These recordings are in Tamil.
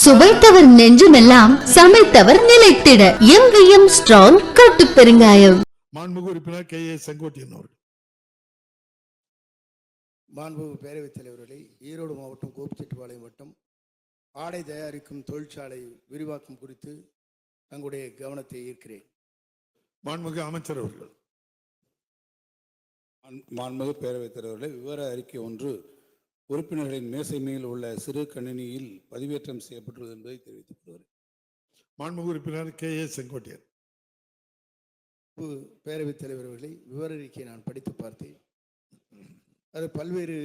சுவைத்தவர் நெஞ்சுமெல்லாம் சமைத்தவர் நிலைத்திட எங்கேயும் ஸ்ட்ராங் கட்டு பெருங்காயம். மாண்புமிகு உறுப்பினர் K.A. செங்கோட்டையன் அவர்கள். மாண்புமிகு பேரவைத் தலைவர்களை, ஈரோடு மாவட்டம் கோபிச்செட்டிப்பாளையம் வட்டம் ஆடை தயாரிக்கும் தொழிற்சாலை விரிவாக்கம் குறித்து தங்களுடைய கவனத்தை ஈர்க்கிறேன். மாண்புமிகு அமைச்சர் அவர்கள். மாண்புமிகு பேரவைத் தலைவர்களே, விவர அறிக்கை ஒன்று உறுப்பினர்களின் மேசை மேல் உள்ள சிறு கணினியில் பதிவேற்றம் செய்யப்பட்டுள்ளது என்பதை தெரிவித்துக் கொள்கிறேன். மாண்புமிகு உறுப்பினர் K.A. செங்கோட்டையன். பேரவைத் தலைவர்களை, விவர அறிக்கையை நான் படித்து பார்த்தேன். அது பல்வேறு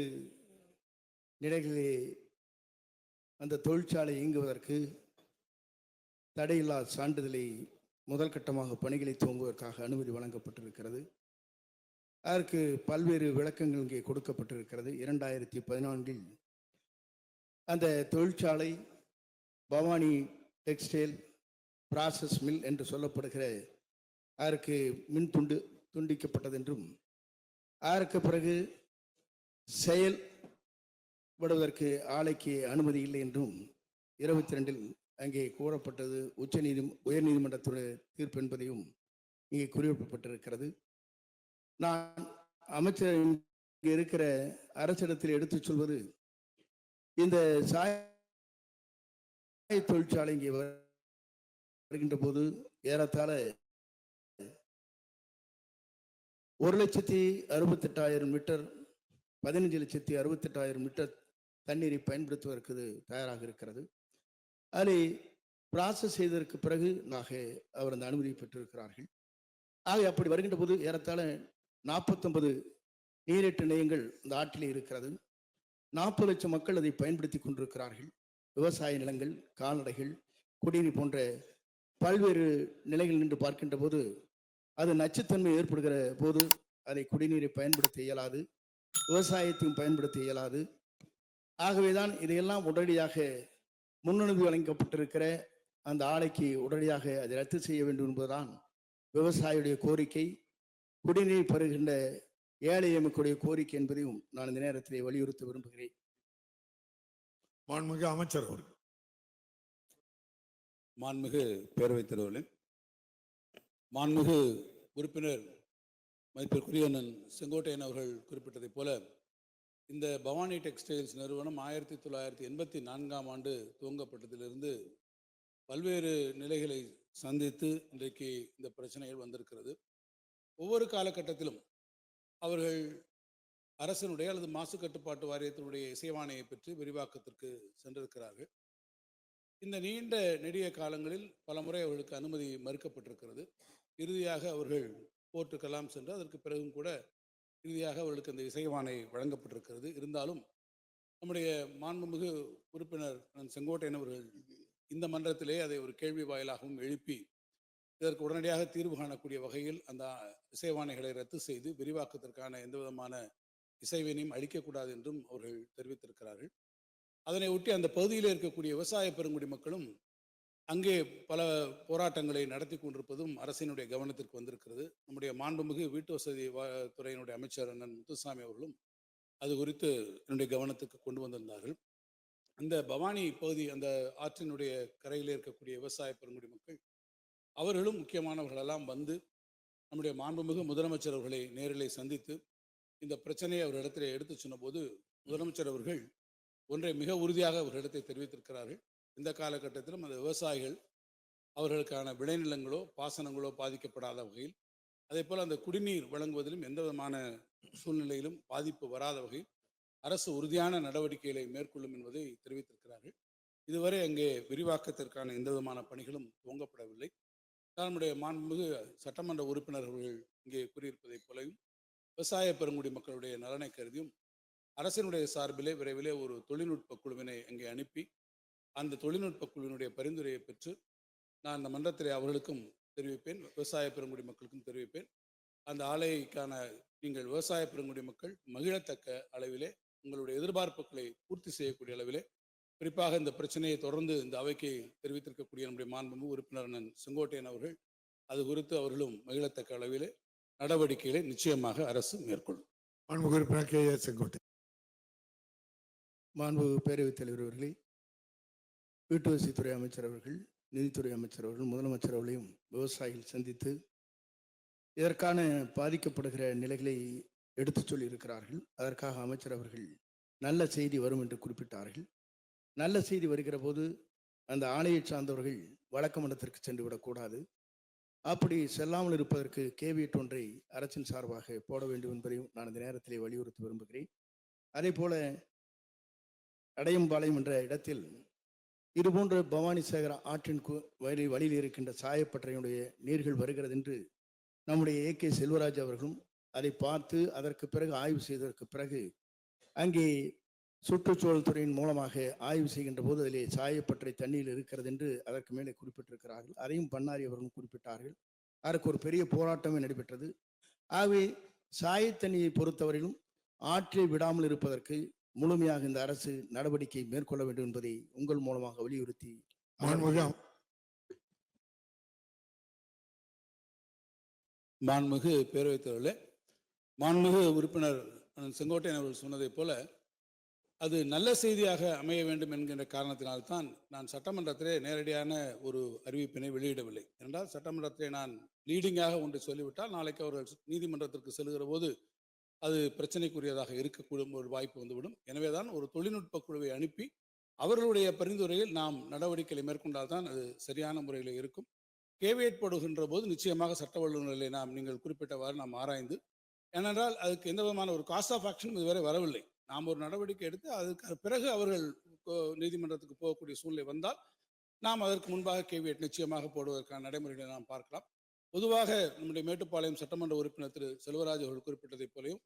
நிலைகளிலே அந்த தொழிற்சாலை இயங்குவதற்கு தடையில்லா சான்றிதழை முதல் கட்டமாக பணிகளை துவங்குவதற்காக அனுமதி வழங்கப்பட்டிருக்கிறது. அதற்கு பல்வேறு விளக்கங்கள் இங்கே கொடுக்கப்பட்டிருக்கிறது. 2014 அந்த தொழிற்சாலை பவானி டெக்ஸ்டைல் ப்ராசஸ் மில் என்று சொல்லப்படுகிற அதற்கு மின் துண்டிக்கப்பட்டது என்றும், அதற்கு பிறகு செயல்படுவதற்கு ஆலைக்கு அனுமதி இல்லை என்றும் 22 அங்கே கூறப்பட்டது உயர்நீதிமன்றத்துடைய தீர்ப்பு என்பதையும் இங்கே குறிப்பிடப்பட்டிருக்கிறது. நான் அமைச்சர் இங்கே இருக்கிற அரசிடத்தில் எடுத்துச் சொல்வது, இந்த சாய தொழிற்சாலை இங்கே வருகின்ற போது ஏறத்தாழ 1,68,000 மீட்டர் 15,68,000 மீட்டர் தண்ணீரை பயன்படுத்துவதற்கு தயாராக இருக்கிறது. அதை ப்ராசஸ் செய்ததற்கு பிறகு அவர் அந்த அனுமதி பெற்றிருக்கிறார்கள். ஆக அப்படி வருகின்ற போது ஏறத்தாழ 49 நீரேற்று நிலையங்கள் இந்த ஆற்றிலே இருக்கிறது. 40 லட்சம் மக்கள் அதை பயன்படுத்தி கொண்டிருக்கிறார்கள். விவசாய நிலங்கள், கால்நடைகள், குடிநீர் போன்ற பல்வேறு நிலைகள் நின்று பார்க்கின்ற போது அது நச்சுத்தன்மை ஏற்படுகிற போது அதை குடிநீரை பயன்படுத்த இயலாது, விவசாயத்தையும் பயன்படுத்த இயலாது. ஆகவேதான் இதையெல்லாம் உடனடியாக முன்னனுமதி வழங்கப்பட்டிருக்கிற அந்த ஆலைக்கு உடனடியாக அதை ரத்து செய்ய வேண்டும் என்பதுதான் விவசாயியுடைய கோரிக்கை, குடிநீர் பெறுகின்ற ஏழை எமக்குடைய கோரிக்கை என்பதையும் நான் இந்த நேரத்திலே வலியுறுத்த விரும்புகிறேன். மாண்புமிகு அமைச்சர் அவர்கள். மாண்புமிகு பேரவைத் தலைவர்களே, மாண்புமிகு உறுப்பினர் மதிப்பிற்குரிய செங்கோட்டையன் அவர்கள் குறிப்பிட்டதைப் போல, இந்த பவானி டெக்ஸ்டைல்ஸ் நிறுவனம் 1984 ஆண்டு துவங்கப்பட்டதிலிருந்து பல்வேறு நிலைகளை சந்தித்து இன்றைக்கு இந்த பிரச்சனைகள் வந்திருக்கிறது. ஒவ்வொரு காலகட்டத்திலும் அவர்கள் அரசனுடைய அல்லது மாசு கட்டுப்பாட்டு வாரியத்தினுடைய இசைவாணையை பெற்று விரிவாக்கத்திற்கு சென்றிருக்கிறார்கள். இந்த நீண்ட நெடிய காலங்களில் பல முறை அவர்களுக்கு அனுமதி மறுக்கப்பட்டிருக்கிறது. இறுதியாக அவர்கள் கோர்ட்டுக்கெல்லாம் சென்று அதற்கு பிறகும் கூட இறுதியாக அவர்களுக்கு அந்த இசைவாணை வழங்கப்பட்டிருக்கிறது. இருந்தாலும் நம்முடைய மாண்புமிகு உறுப்பினர் செங்கோட்டையன் அவர்கள் இந்த மன்றத்திலே அதை ஒரு கேள்வி வாயிலாகவும் எழுப்பி இதற்கு உடனடியாக தீர்வு காணக்கூடிய வகையில் அந்த இசைவாணைகளை ரத்து செய்து விரிவாக்கத்திற்கான எந்த விதமான இசைவினையும் அளிக்கக்கூடாது என்றும் அவர்கள் தெரிவித்திருக்கிறார்கள். அதனை ஒட்டி அந்த பகுதியில் இருக்கக்கூடிய விவசாய பெருங்குடி மக்களும் அங்கே பல போராட்டங்களை நடத்தி கொண்டிருப்பதும் அரசினுடைய கவனத்திற்கு வந்திருக்கிறது. நம்முடைய மாண்புமிகு வீட்டு வசதி துறையினுடைய அமைச்சர் அண்ணன் முத்துசாமி அவர்களும் அது குறித்து என்னுடைய கவனத்துக்கு கொண்டு வந்திருந்தார்கள். அந்த பவானி பகுதி, அந்த ஆற்றினுடைய கரையில் இருக்கக்கூடிய விவசாய பெருங்குடி மக்கள் அவர்களும் முக்கியமானவர்களெல்லாம் வந்து நம்முடைய மாண்புமிகு முதலமைச்சர் அவர்களை நேரிலே சந்தித்து இந்த பிரச்சனையை அவர்களிடத்தில் எடுத்து சொன்னபோது முதலமைச்சர் அவர்கள் ஒன்றை மிக உறுதியாக அவர்களிடத்தை தெரிவித்திருக்கிறார்கள். இந்த காலகட்டத்திலும் அந்த விவசாயிகள் அவர்களுக்கான விளைநிலங்களோ பாசனங்களோ பாதிக்கப்படாத வகையில், அதே போல் அந்த குடிநீர் வழங்குவதிலும் எந்த விதமான சூழ்நிலையிலும் பாதிப்பு வராத வகையில் அரசு உறுதியான நடவடிக்கைகளை மேற்கொள்ளும் என்பதை தெரிவித்திருக்கிறார்கள். இதுவரை அங்கே விரிவாக்கத்திற்கான எந்த விதமான பணிகளும் துவங்கப்படவில்லை. நம்முடைய மாண்புமிகு சட்டமன்ற உறுப்பினர்கள் இங்கே கூறியிருப்பதைப் போலவும் விவசாய பெருங்குடி மக்களுடைய நலனை கருதியும் அரசினுடைய சார்பிலே விரைவிலே ஒரு தொழில்நுட்ப குழுவினை அங்கே அனுப்பி அந்த தொழில்நுட்ப குழுவினுடைய பரிந்துரையை பெற்று நான் அந்த மன்றத்திலே அவர்களுக்கும் தெரிவிப்பேன், விவசாய பெருங்குடி மக்களுக்கும் தெரிவிப்பேன். அந்த ஆலைக்கான நீங்கள் விவசாய பெருங்குடி மக்கள் மகிழத்தக்க அளவிலே உங்களுடைய எதிர்பார்ப்புகளை பூர்த்தி செய்யக்கூடிய அளவிலே, குறிப்பாக இந்த பிரச்சனையை தொடர்ந்து இந்த அவைக்கு தெரிவித்திருக்கக்கூடிய நம்முடைய மாண்புமிகு உறுப்பினர் செங்கோட்டையன் அவர்கள் அது குறித்து அவர்களும் மகிழத்தக்க அளவிலே நடவடிக்கைகளை நிச்சயமாக அரசு மேற்கொள்ளும். மாண்புமிகு உறுப்பினர் K.A. செங்கோட்டையன். மாண்புமிகு பேரவைத் தலைவர் அவர்களே, வீட்டு வசதித்துறை அமைச்சர் அவர்கள், நிதித்துறை அமைச்சர் அவர்கள், முதலமைச்சர் அவர்களையும் விவசாயிகள் சந்தித்து இதற்கான பாதிக்கப்படுகிற நிலைகளை எடுத்துச் சொல்லி இருக்கிறார்கள். அதற்காக அமைச்சர் அவர்கள் நல்ல செய்தி வரும் என்று குறிப்பிட்டார்கள். நல்ல செய்தி வருகிற போது அந்த ஆணையை சார்ந்தவர்கள் வழக்கு மன்றத்திற்கு சென்று விடக்கூடாது. அப்படி செல்லாமல் இருப்பதற்கு கேவியட் ஒன்றை அரசின் சார்பாக போட வேண்டும் என்பதையும் நான் இந்த நேரத்திலே வலியுறுத்த விரும்புகிறேன். அதே போல அடையம்பாளையம் என்ற இடத்தில் இதுபோன்ற பவானி சேகர ஆற்றின் வழியில் இருக்கின்ற சாயப்பட்டறையுடைய நீர்கள் வருகிறது என்று நம்முடைய AK செல்வராஜ் அவர்களும் அதை பார்த்து அதற்கு பிறகு ஆய்வு செய்ததற்கு பிறகு அங்கே சுற்றுச்சூழல் துறையின் மூலமாக ஆய்வு செய்கின்ற போது அதிலே சாயப்பட்டறை தண்ணீர் இருக்கிறது என்று அதற்கு மேலே குறிப்பிட்டிருக்கிறார்கள். அதையும் பண்ணாரி அவர்களும் குறிப்பிட்டார்கள். அதற்கு ஒரு பெரிய போராட்டமே நடைபெற்றது. ஆகவே சாயத்தண்ணியை பொறுத்தவரையிலும் ஆற்றை விடாமல் இருப்பதற்கு முழுமையாக இந்த அரசு நடவடிக்கை மேற்கொள்ள வேண்டும் என்பதை உங்கள் மூலமாக வலியுறுத்தி மாண்புமிகு பேரவைத் தலைவர்களே, மாண்புமிகு உறுப்பினர் செங்கோட்டையன் அவர்கள் சொன்னதை போல அது நல்ல செய்தியாக அமைய வேண்டும் என்கின்ற காரணத்தினால்தான் நான் சட்டமன்றத்திலே நேரடியான ஒரு அறிவிப்பினை வெளியிடவில்லை. என்றால் சட்டமன்றத்திலே நான் லீடிங்காக ஒன்று சொல்லிவிட்டால் நாளைக்கு அவர்கள் நீதிமன்றத்திற்கு செல்கிற போது அது பிரச்சனைக்குரியதாக இருக்கக்கூடும் ஒரு வாய்ப்பு வந்துவிடும். எனவேதான் ஒரு தொழில்நுட்ப குழுவை அனுப்பி அவர்களுடைய பரிந்துரையில் நாம் நடவடிக்கைகளை மேற்கொண்டால்தான் அது சரியான முறையில் இருக்கும். கேவியட் போடுகின்ற போது நிச்சயமாக சட்ட வல்லுநர்களை நாம் நீங்கள் குறிப்பிட்டவாறு நாம் ஆராய்ந்து, ஏனென்றால் அதுக்கு எந்த விதமான ஒரு காஸ்ட் ஆஃப் ஆக்ஷன் இதுவரை வரவில்லை. நாம் ஒரு நடவடிக்கை எடுத்து அதுக்கு பிறகு அவர்கள் நீதிமன்றத்துக்கு போகக்கூடிய சூழ்நிலை வந்தால் நாம் அதற்கு முன்பாக கேவியட் நிச்சயமாக போடுவதற்கான நடைமுறைகளை நாம் பார்க்கலாம். பொதுவாக நம்முடைய மேட்டுப்பாளையம் சட்டமன்ற உறுப்பினர் திரு செல்வராஜ் அவர்கள் குறிப்பிட்டதைப் போலையும்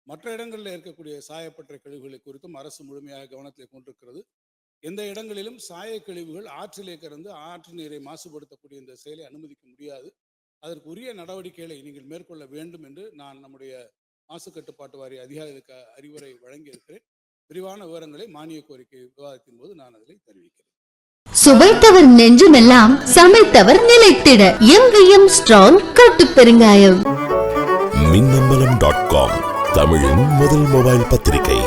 மற்ற இடங்களில் இருக்கக்கூடிய சாயப்பட்டறை கழிவுகளை குறித்தும் அரசு முழுமையாக கவனத்தில் கொண்டிருக்கிறது. எந்த இடங்களிலும் சாய கழிவுகள் ஆற்றிலே கறந்து ஆற்று நீரை மாசுபடுத்தக்கூடிய இந்த செயலை அனுமதிக்க முடியாது. அதற்கு உரிய நடவடிக்கைகளை நீங்கள் மேற்கொள்ள வேண்டும் என்று நான் நம்முடைய மாசு கட்டுப்பாட்டு வாரிய அதிகாரிகளுக்கு அறிவுரை வழங்கி இருக்கிறேன். விரிவான விவரங்களை மானிய கோரிக்கை விவாதத்தின் போது நான் அதில் தெரிவிக்கிறேன். சுவைத்தவர் நெஞ்சுமெல்லாம் சமைத்தவர் நிலைத்திட எங்கேயும் ஸ்ட்ராங் கட்டு பெருங்காயம். மின்னம்பலம்.com தமிழின் முதல் மொபைல் பத்திரிகை.